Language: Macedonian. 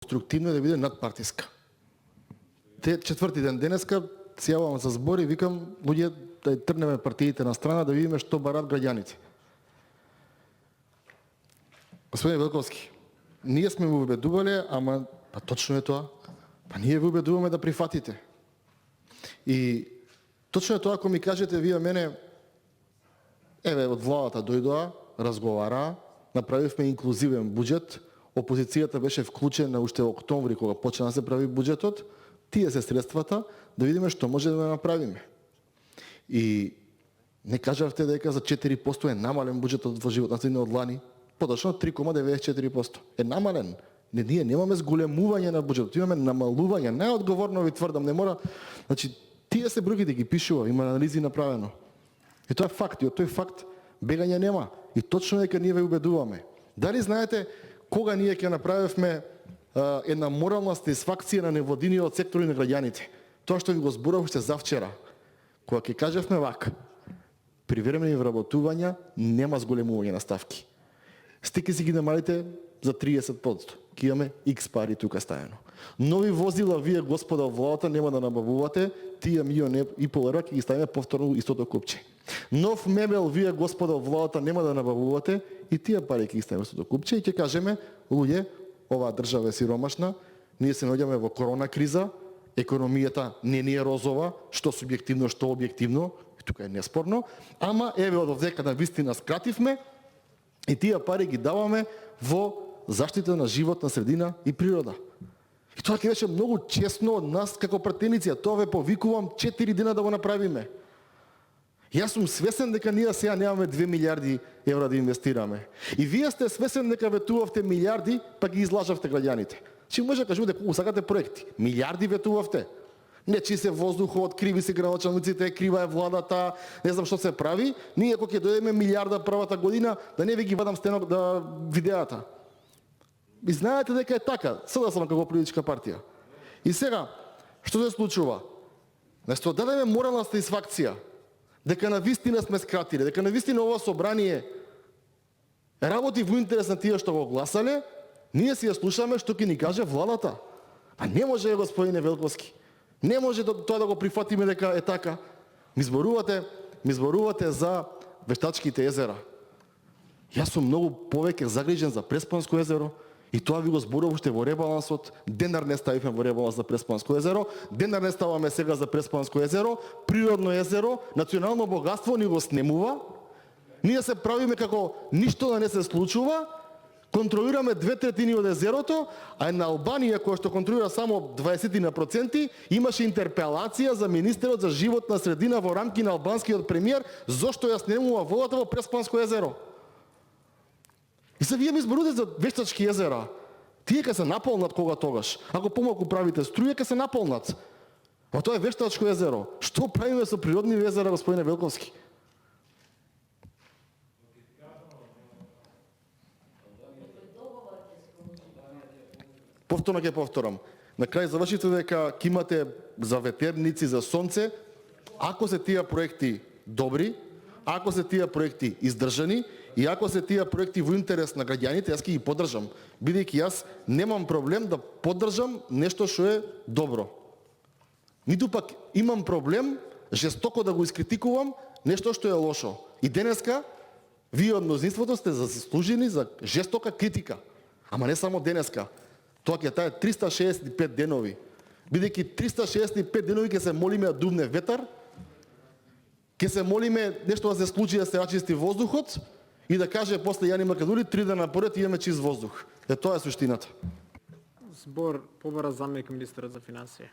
конструктивна, да биде надпартиска. Четврти ден денеска се јавам за збор и викам луѓе да трнеме партиите на страна да видиме што барат граѓаните. Господин Велковски, ние сме го убедувале, ама па точно е тоа. Па ние ви убедуваме да прифатите. И точно е тоа ако ми кажете вие мене, еве од владата дојдоа, разговараа, направивме инклузивен буџет, опозицијата беше вклучена уште во октомври кога почна да се прави буџетот, тие се средствата да видиме што може да направиме. И не кажавте дека за 4% е намален буџетот во животна средина од лани, подошно 3,94%. Е намален. Ние немаме зголемување на буџетот, имаме намалување. Најодговорно ви тврдам, не мора. Значи, тие се бројките ги пишува, има анализи направено. И тоа е факт, и од тој факт бегање нема. И точно дека ние ве убедуваме. Дали знаете кога ние ќе направевме една морална стисфакција на невладиниот сектор и на граѓаните? Тоа што ви го зборував уште завчера. Кога ќе кажевме вака, привремени вработувања нема зголемување на ставки. Стики си ги намалите за 30%. Ки имаме X пари тука стајано. Нови возила вие, господа владата, нема да набавувате, тие милион и пол евра ќе ги ставиме повторно истото купче. Нов мебел вие, господа владата, нема да набавувате и тие пари ќе ги ставиме истото купче и ќе кажеме, луѓе, оваа држава е сиромашна, ние се наоѓаме во корона криза, економијата не ни е розова, што субјективно, што објективно, тука е неспорно, ама еве од овдека на вистина скративме и тие пари ги даваме во заштита на животна средина и природа. И тоа ќе беше многу честно од нас како пратеници, тоа ве повикувам 4 дена да го направиме. Јас сум свесен дека ние сега немаме 2 милиарди евра да инвестираме. И вие сте свесен дека ветувавте милиарди, па ги излажавте граѓаните. Чи може да кажете колку сакате проекти? Милиарди ветувавте. Не чи се воздухот, криви се градоначалниците, крива е владата, не знам што се прави. Ние ако ќе дојдеме милиарда првата година, да не ви ги вадам стенок да видеата. И знаете дека е така, сега сам како политичка партија. И сега, што се случува? Место да дадеме морална стисфакција, дека на вистина сме скратиле, дека на вистина ова собрание работи во интерес на тие што го гласале, ние си ја слушаме што ќе ни каже владата. А не може, господине Велковски. Не може тоа да го прифатиме дека е така. Ми зборувате за вештачките езера. Јас сум многу повеќе загрижен за Преспанско езеро и тоа ви го зборував уште во ребалансот. Денар не ставивме во ребаланс за Преспанско езеро, денар не ставаме сега за Преспанско езеро, природно езеро, национално богатство ни го снемува. Ние се правиме како ништо да не се случува. Контролираме 2/3 од езерото, а една Албанија која што контролира само 20%, имаше интерпелација за министерот за животна средина во рамки на албанскиот премиер зошто ја снемува водата во Преспанско езеро. И се вие ми зборувате за вештачки езера. Тие ќе се наполнат кога тогаш. Ако помалку правите струја, ќе се наполнат. А тоа е вештачко езеро. Што правиме со природни езера, господине Велковски? Повторно ќе повторам. На крај завршите дека ќе имате за ветерници, за сонце, ако се тие проекти добри, ако се тие проекти издржани и ако се тие проекти во интерес на граѓаните, јас ќе ги поддржам, бидејќи јас немам проблем да поддржам нешто што е добро. Ниту пак имам проблем жестоко да го искритикувам нешто што е лошо. И денеска вие од мнозинството сте заслужени за жестока критика. Ама не само денеска. Тоа ќе тае 365 денови. Бидејќи 365 денови ќе се молиме да дувне ветар, ќе се молиме нешто да се случи да се рачисти воздухот и да каже после Јани Македони 3 дена напред имаме чист воздух. Тоа е суштината. Збор побара заместник министерот за финансија.